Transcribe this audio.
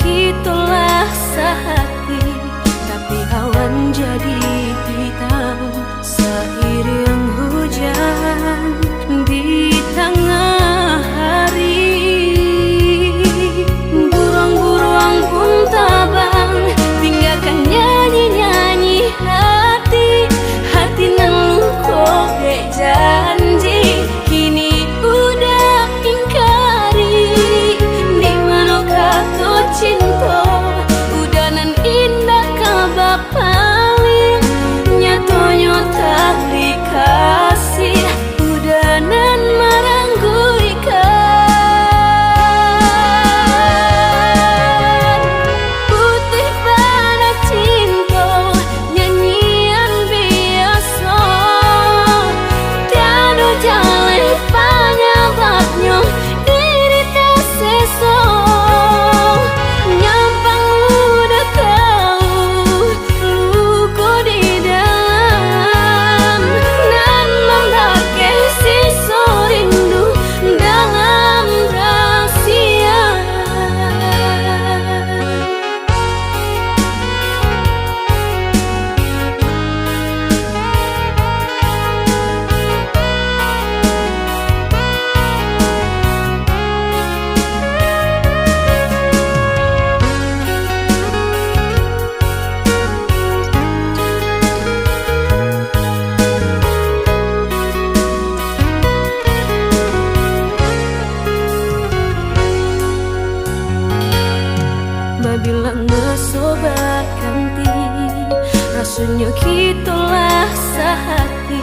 kitulah sehati, tapi awan jadi hitam seiring hujan di tengah hari. Burung-burung pun tabang tinggalkan nyanyi-nyanyi hati, hati nang kowe janji kini udah ingkari. Di mana kau cinta udah nan indah kabar paling nyatonya tak dikasih udah nan marangguikan. Putih pada cinta nyanyian biasa tiada jalan penyebabnya diri terseso. Nyampang udah tahu luka di dalam dan membakar sisa rindu dalam rahasia. Babila ngesobat ganti rasanya kitulah sehati,